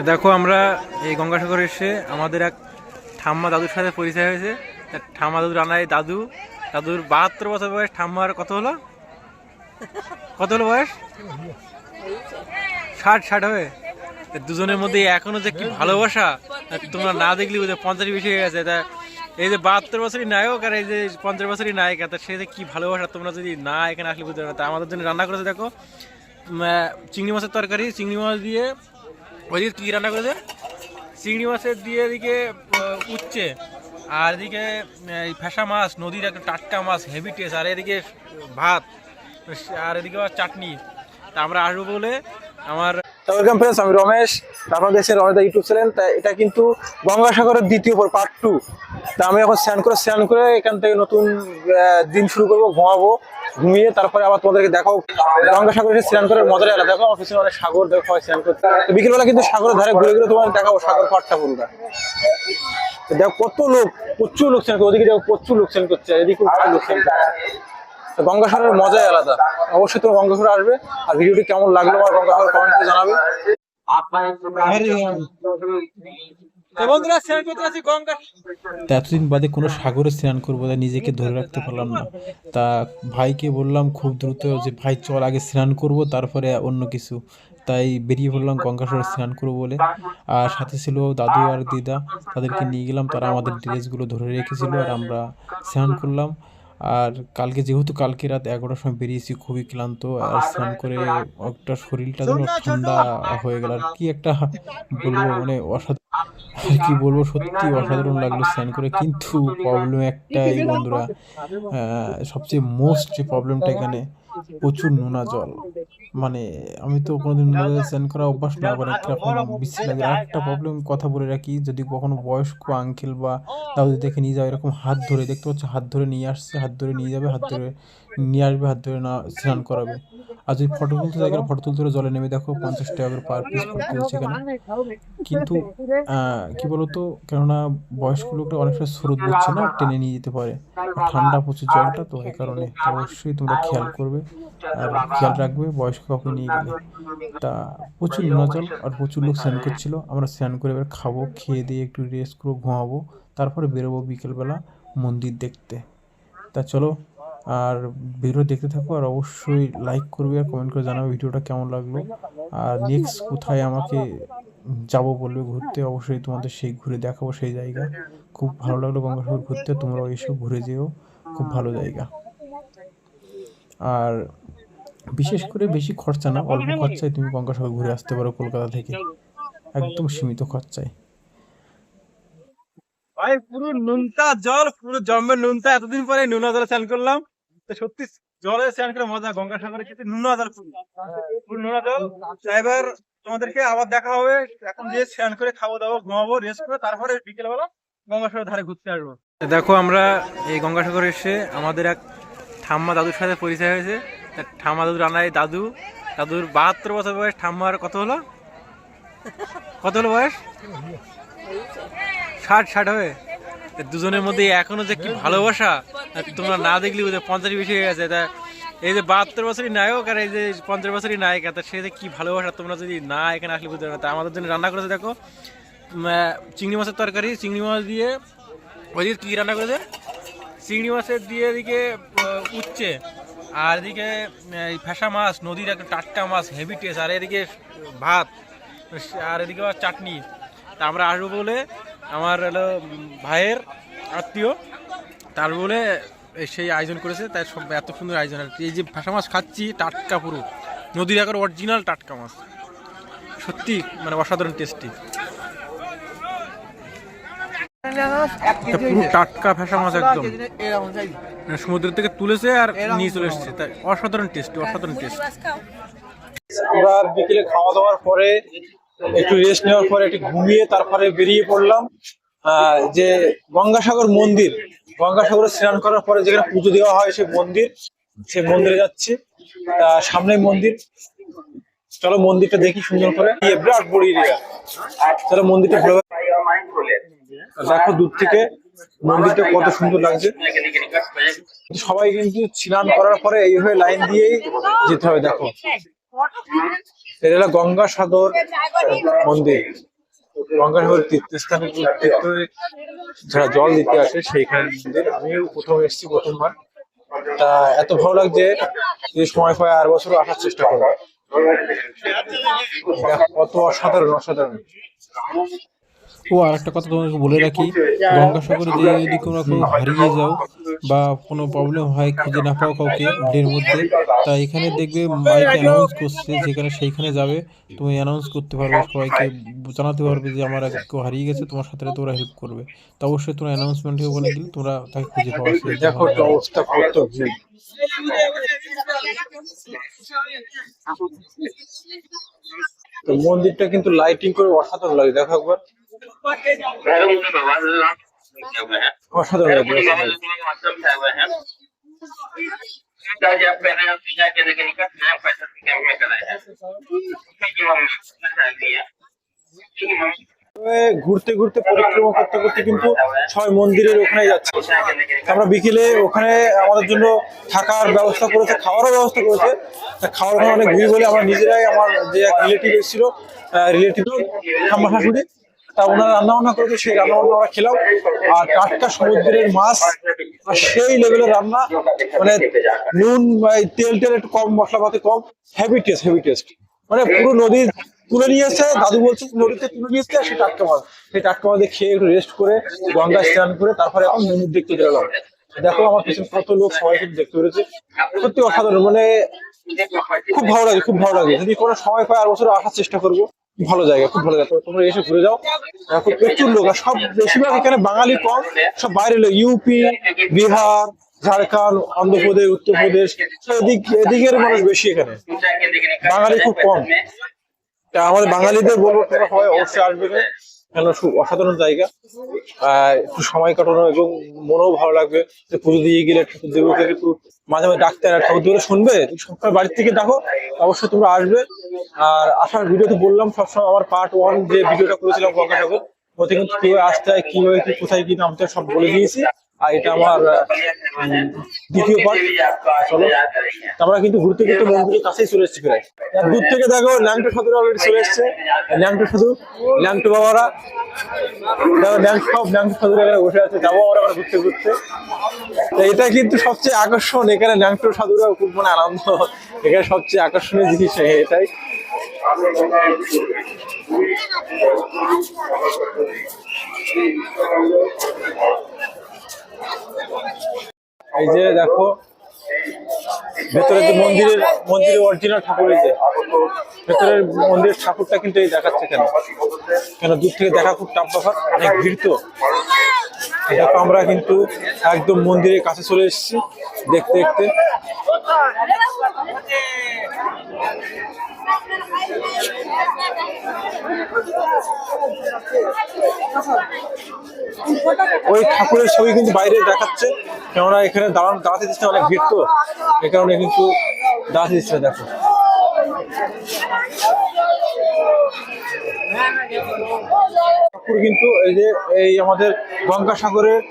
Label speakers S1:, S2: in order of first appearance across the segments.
S1: দেখো আমরা এই গঙ্গাসাগরে এসে আমাদের এক ঠাম্মা দাদুর সাথে পরিচয় হয়েছে। ঠাম্মা দাদু রান্নায় দাদুর 72 বছর বয়স। ঠাম্মার কত হলো বয়স? 60 হবে। দুজনের মধ্যে এখনো যে কি ভালোবাসা তোমরা না দেখলি বুঝে 50 বেশি হয়ে গেছে। তা এই যে 72 বছরই নায়ক আর এই যে 50 বছরই নায়িকা, তা সে যে কি ভালোবাসা তোমরা যদি না এখানে আসলে বুঝতে পারো। তা আমাদের জন্য রান্না করেছে দেখো চিংড়ি মাছের তরকারি, চিংড়ি মাছ দিয়ে। ওইদিকে কী রান্না করেছে? চিংড়ি মাছের দিয়ে এদিকে উচ্ছে, আর এদিকে ফ্যাসা মাছ, নদীর একটা টাটকা মাছ, হেভি টেস্ট, আর এদিকে ভাত, আর এদিকে চাটনি। তা আমরা আসবো বলে আমার ওয়েলকাম ফ্রেন্ডস, আমি রমেশ। আপনারা দেখছেন রমেশ ইউটিউব চ্যানেল। তা এটা কিন্তু গঙ্গাসাগরের দ্বিতীয় পার্ট 2। তা আমি এখন স্নান করে এখান থেকে নতুন দিন শুরু করবো, ঘুমিয়ে তারপরে আবার তোমাদেরকে দেখাও গঙ্গাসাগরে স্নান করে মজাই আলাদা। দেখো অফিসে অনেক সাগর দেখো স্নান করতে। বিকেলবেলা কিন্তু সাগরের ধারে ঘুরে ঘুরে তোমাদের দেখাবো সাগর পাড়টা পুরোটা। দেখো কত লোক, প্রচুর লোক স্নান করছে। ওদিকে দেখো প্রচুর লোক স্নান করছে, এদিকে প্রচুর লোক স্নান করছে। গঙ্গাসাগরের মজাই আলাদা। অবশ্যই তোমার গঙ্গাসাগর আসবে, আর ভিডিওটি কেমন লাগলো আমার গঙ্গাসাগর কমেন্ট করে জানাবে।
S2: এতদিন বাদে কোনো সাগরে স্নান করবো, তাই নিজেকে ধরে রাখতে পারলাম না। তা ভাইকে বললাম খুব দ্রুত যে ভাই চল আগে স্নান করব তারপরে অন্য কিছু। তাই বেরিয়ে পড়লাম গঙ্গাসাগরে স্নান করবো বলে। আর সাথে ছিল দাদু আর দিদা, তাদেরকে নিয়ে গেলাম। তারা আমাদের ড্রেসগুলো ধরে রেখেছিল আর আমরা স্নান করলাম। আর যেহেতু কালকে রাত 11টার সময় বেরিয়েছি, খুবই ক্লান্ত। আর স্নান করে একটা শরীরটা যেন ঠান্ডা হয়ে গেল। আর কি একটা বলবো, মানে কি বলবো, সত্যি অসাধারণ লাগলো স্নান করে। কিন্তু প্রবলেম একটাই বন্ধুরা, সবচেয়ে মোস্ট যে প্রবলেমটা এখানে, প্রচুর নোনা জল। মানে আমি তো কোনোদিন স্নান করা অভ্যাস না, মানে কিরকম বিশ্রী লাগে। আর একটা প্রবলেম কথা বলে রাখি, যদি কখনো বয়স্ক আঙ্কেল বা দাদু দেখে নিয়ে যাও, এরকম হাত ধরে দেখতে পাচ্ছ, হাত ধরে নিয়ে আসছে, হাত ধরে নিয়ে যাবে, হাত ধরে নিয়ে আসবে, হাত ধরে না স্নান করাবে। আর যদি ফটো তুলতে যায়, ফটো তুলতে জলে নেমে দেখো 50 টাকা করে পার পিস ফটো তুলছে এখানে। কিন্তু কি বলতো, কেননা বয়স্ক লোকরা অনেকটা স্রোত বুঝছে না, টেনে নিয়ে যেতে পারে। ঠান্ডা প্রচুর জলটা, তো এই কারণে অবশ্যই তোমরা খেয়াল করবে আর খেয়াল রাখবে বয়স্ক কাউকে নিয়ে গেলে। তা প্রচুর নোনা জল আর প্রচুর লোক স্নান করছিল। আমরা স্নান করে এবার খাবো, খেয়ে দিয়ে একটু রেস্ট করবো, ঘুমাবো, তারপরে বেরোবো বিকেলবেলা মন্দির দেখতে। তা চলো, আর ভিডিও দেখতে থাকো, আর অবশ্যই লাইক করবে আর কমেন্ট করে জানাবে ভিডিওটা কেমন লাগলো। আর নেক্সট কোথায় আমাকে যাবো বলবে ঘুরতে, অবশ্যই তোমাদের সেই ঘুরে দেখাবো সেই জায়গা। খুব ভালো লাগলো গঙ্গাসাগর ঘুরতে, তোমরাও এসো ঘুরে যেও, খুব ভালো জায়গা। আর বিশেষ করে বেশি খরচা না, অল্প খরচায় তুমি গঙ্গাসাগর ঘুরে আসতে পারো কলকাতা থেকে, একদম সীমিত খরচায়।
S1: ভাই পুরো নুনতা জল, পুরো জম্মের নুনতা। এতদিন পরে নুনা জলে স্নান করলাম, তো সত্যি জলে স্নান করে মজা। গঙ্গাসাগরে কিন্তু নুনা জল, পুরো নুনা জল। এবার তোমাদেরকে আবার দেখা হবে। এখন যে স্নান করে খাবো দাবো, ঘুমাবো, রেস্ট করে তারপরে বিকেলবেলা গঙ্গাসাগরের ধারে ঘুরতে আসবো। দেখো আমরা এই গঙ্গাসাগরে এসে আমাদের এক ঠাম্মা দাদুর সাথে পরিচয় হয়েছে। ঠাম্মা দাদু রান্নায় দাদুর 72 বছর বয়স। ঠাম্মার কত হলো বয়স? 60 হবে। দুজনের মধ্যে এখনো যে কি ভালোবাসা তোমরা না দেখলি বুঝে 50 বেশি হয়ে গেছে। তা এই যে 72 বছরই নায়ক আর এই যে 50 বছরই নায়িকা, তা সে যে কি ভালোবাসা তোমরা যদি না এখানে আসলে বুঝতে পারো। তা আমাদের জন্য রান্না করেছে দেখো চিংড়ি মাছের তরকারি, চিংড়ি মাছ দিয়ে। ওইদিকে কী রান্না করেছে? চিংড়ি মাছের দিয়ে এদিকে উচ্ছে, আর এদিকে ফ্যাসা মাছ, নদীর একটা টাটকা মাছ, হেভি টেস্ট, আর এদিকে ভাত, আর এদিকে চাটনি। তা আমরা আসবো বলে আমার হলো ভাইয়ের আত্মীয়, তার বলে সেই আয়োজন করেছে। তাই সব এত সুন্দর আয়োজন। আর এই যে ফ্যাসা মাছ খাচ্ছি, টাটকা, পুরো নদীর একবার অরিজিনাল টাটকা মাছ, সত্যি মানে অসাধারণ টেস্টি। পুরো টাটকা ফ্যাসা মাছ, একদম সমুদ্র থেকে তুলেছে আর নিয়ে চলে এসছে। তাই অসাধারণ টেস্ট। আমরা বিকেলে খাওয়া দাওয়ার পরে একটু রেস্ট নেওয়ার পরে একটু ঘুমিয়ে তারপরে বেরিয়ে পড়লাম যে গঙ্গাসাগর মন্দির। গঙ্গাসাগরে স্নান করার পরে যেখানে পুজো দেওয়া হয় সেই মন্দিরে যাচ্ছি। সামনে মন্দির, চলো মন্দিরটা দেখি সুন্দর করে। বিরাট বড় এরিয়া, চলো মন্দিরটা ঘুরে দেখো দূর থেকে মন্দিরটা কত সুন্দর লাগছে। সবাই কিন্তু স্নান করার পরে এইভাবে লাইন দিয়েই যেতে হবে। দেখো
S2: এটা হলো গঙ্গাসাগর মন্দির। গঙ্গাসাগর তীর্থস্থানে তীর্থে যারা জল দিতে আসে সেইখানে মন্দির। আমিও প্রথম এসেছি, প্রথমবার। তা এত ভালো লাগছে, যদি সময় পায় আর বছর আসার চেষ্টা করবো। দেখ কত অসাধারণ অসাধারণ।
S3: ও আর একটা কথা তোমাকে বলে রাখি, গঙ্গাসাগরে যে যদি তোমরা কেউ হারিয়ে যাও বা কোনো প্রবলেম হয়, খুঁজে না পাও কাউকে ভিড়ের মধ্যে, তা এখানে দেখবে মাইক অ্যানাউন্স করছে, যেখানে সেইখানে যাবে তুমি অ্যানাউন্স করতে পারবে, সবাইকে জানাতে পারবে যে আমার আগে কেউ হারিয়ে গেছে, তোমার সাথে তোরা হেল্প করবে। তো অবশ্যই তোমরা অ্যানাউন্সমেন্টে ওখানে গেলে তোমরা তাকে খুঁজে পাওয়ার চেষ্টা
S2: দেখো তো অবস্থা কত ভিড়। তো মন্দিরটা কিন্তু লাইটিং করে অসাধারণ লাগে, দেখো একবার, অসাধারণ লাগে, অসাধারণ। ঘুরতে ঘুরতে পরিক্রমা করতে করতে কিন্তু সবাই মন্দিরের ওখানে যাচ্ছে। আমরা বিকেলে ওখানে আমাদের জন্য থাকার ব্যবস্থা করেছে, খাওয়ারও ব্যবস্থা করেছে। তা খাওয়ার ওখানে অনেক ভিড় বলে আমরা নিজেরাই, আমার যে এক রিলেটিভ এসেছিল, রিলেটিভ ঠাম্মা শাশুড়ি, তা ওনারা রান্না বান্না করেছে, সেই রান্না বান্না আমরা খেলাম। আর টাটকা সমুদ্রের মাছ, আর সেই লেভেলের রান্না, মানে নুন তেল টেল একটু কম, মশলাপাতি কম, হেভি টেস্ট হেভি টেস্ট। মানে পুরো নদী তুলে নিয়ে এসে, দাদু বলছে নদীতে তুলে নিয়ে এসছে, সেই টাটকা মাছ, সেই টাটকা মাছ দিয়ে খেয়ে একটু রেস্ট করে গঙ্গা স্নান করে তারপরে এখন মন্দির দেখতে গেলাম। দেখো আমার পিছনে কত লোক, সবাই কিন্তু দেখতে পেরেছে। সত্যি অসাধারণ, মানে খুব ভালো লাগে, খুব ভালো লাগে। যদি কোনো সময় পায় আর বছর আসার চেষ্টা করবো। ভালো জায়গা, খুব ভালো জায়গা, তোমরা এসে ঘুরে যাও। এখন প্রচুর লোক, আর সব বেশিরভাগ এখানে বাঙালি কম, সব বাইরের লোক, ইউপি, বিহার, ঝাড়খণ্ড, অন্ধ্রপ্রদেশ, উত্তরপ্রদেশ, এদিকের মানুষ বেশি এখানে, বাঙালি খুব কম। তা আমাদের বাঙালিদের বলবো তোমরা সবাই অবশ্যই আসবে, কেন অসাধারণ জায়গা। একটু সময় কাটানো এবং মনেও ভালো লাগবে। পুজো দিয়ে গেলে ঠাকুর দেবকে একটু মাঝে মাঝে ডাকতে, ঠাকুর দেবকে শুনবে, সবসময় বাড়ির থেকে ডাকো, অবশ্যই তোমরা আসবে। আর আসার ভিডিওতে বললাম সবসময়, আমার পার্ট 1 যে ভিডিওটা করেছিলাম গঙ্গাসাগর, ওতে কিন্তু কিভাবে আসতে হয়, কিভাবে কি কোথায় কি নামতে হয় সব বলে দিয়েছি। আর এটা আমার দ্বিতীয় পার্ট। চলো, আমরা কিন্তু ঘুরতে ঘুরতে মন্দিরের কাছেই চলে এসেছি প্রায়। দূর থেকে দেখো ল্যাংটো সাধুরা অলরেডি চলে এসছে, ল্যাংটো সাধু, ল্যাংটো বাবারা, দেখো ল্যাংটো সাধুরা এখানে বসে আছে। যাবো আমরা ঘুরতে ঘুরতে। এটা কিন্তু সবচেয়ে আকর্ষণ, এখানে ল্যাংটো সাধুরা খুব মানে আনন্দ, এখানে সবচেয়ে আকর্ষণীয় জিনিস এটাই। এই যে দেখো ভেতরে যে মন্দিরের অরিজিনাল ঠাকুর, এই যে ভেতরের মন্দিরের ঠাকুরটা কিন্তু এই দেখাচ্ছে। কেন দূর থেকে দেখা খুব টাফ ব্যাপার, অনেক ভিড় তো। দেখো আমরা কিন্তু একদম মন্দিরের কাছে চলে এসেছি দেখতে দেখতে। ওই ঠাকুরের ছবি কিন্তু বাইরে দেখাচ্ছে, কেননা এখানে দাঁড়াতে দিচ্ছে, অনেক ভিড় তো, এ কারণে কিন্তু দাঁড়াতে দিচ্ছে। দেখো ঠাকুর কিন্তু এই যে এই আমাদের গঙ্গাসাগরের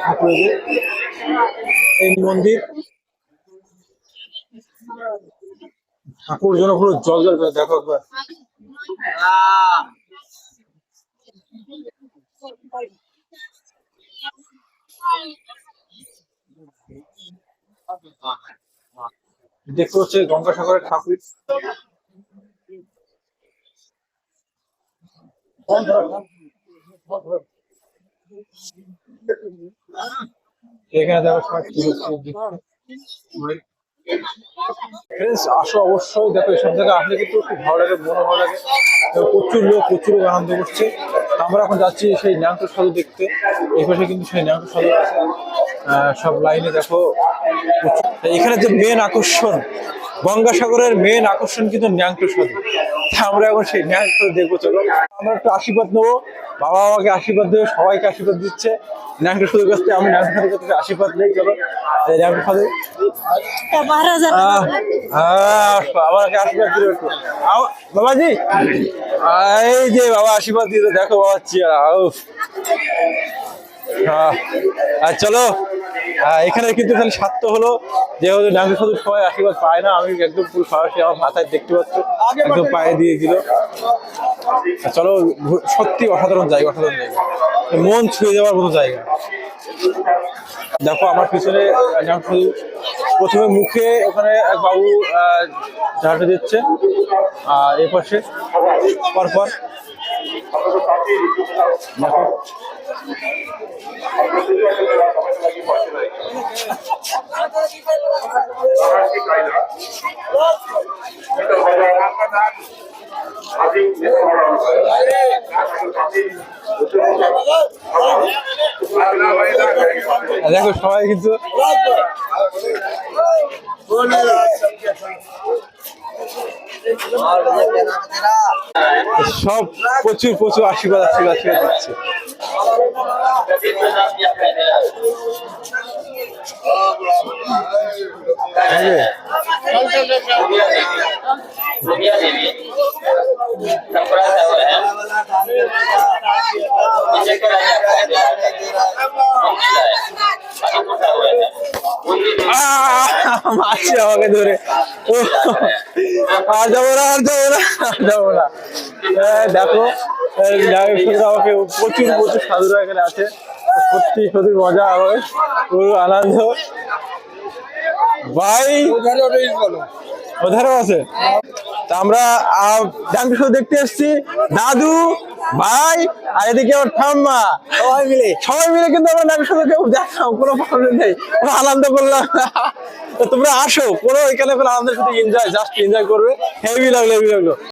S2: ঠাকুর, এই যে এই মন্দির, ঠাকুর যেন পুরো জল জল করে। দেখো একবার, দেখতে হচ্ছে গঙ্গাসাগরের ঠাকুর। এখানে দেখো সবাই কি হচ্ছে। আসো অবশ্যই, দেখো এসব জায়গায় আসলে কিন্তু খুব ভালো লাগে, মনে ভালো লাগে। প্রচুর লোক আনন্দ করছে। আমরা এখন যাচ্ছি সেই ন্যাংটো সাধু দেখতে। এই পাশে কিন্তু সেই ন্যাংটো সাধু আছে, সব লাইনে। দেখো এখানে যে মেন আকর্ষণ, গঙ্গাসাগরের মেন আকর্ষণ কিন্তু ন্যাংটো সাধু। আমরা এখন সেই ন্যাংটো দেখবো। চলো আমরা একটু আশীর্বাদ নেবো, বাবা আমাকে আশীর্বাদ দেবে, সবাইকে আশীর্বাদ দিচ্ছে ন্যাংটো সাধুর কাছ থেকে। আমি ন্যাংটো সাধুর কাছ থেকে আশীর্বাদ নেই। চলো ন্যাংটো সাধু আমাকে আশীর্বাদ দিল একটু বাবাজি। এই যে বাবা আশীর্বাদ দিতে, দেখো বাবা চেয়ারা। আর চলো
S1: এখানে কিন্তু খালি স্বার্থ হলো যেহেতু ডাঙ্গি সাধু সবাই আশীর্বাদ পায় না, আমি একদম পুরো সরাসরি আমার মাথায় দেখতে পাচ্ছ একদম পায়ে দিয়ে দিল। চলো, সত্যি অসাধারণ জায়গা, অসাধারণ জায়গা, মন ছুঁয়ে যাওয়ার মতো জায়গা। দেখো আমার পিছনে প্রথমে মুখে ওখানে এক বাবু ঝাঁটা দিচ্ছে, আর এ পাশে পরপর দেখো দেখো সবাই কিন্তু সব প্রচুর প্রচুর আশীর্বাদ আশীর্বাদ আশীর্বাদ দিচ্ছে। মারছে আমাকে ধরে, আর যাবো না, আর যাবো না, আর যাবো না। দেখো আমাকে প্রচুর প্রচুর সাধুরা এখানে আছে, সত্যি সত্যি মজা হবে, পুরো আনন্দ। ভাই ওধারও আছে, তা আমরা ডাঙ্গি সাধু দেখতে এসছি, দাদু ভাই আর এদিকে আমার ঠাম্মা সবাই মিলে কিন্তু আমরা ডাঙ্গি সাধুকে দেখলাম, কোনো প্রবলেম নেই, কোনো আনন্দ করলাম। তোমরা আসো, কোনো এখানে কোনো আনন্দের সাথে এনজয়, জাস্ট এনজয় করবে, হেভি লাগলো, হেভি লাগলো।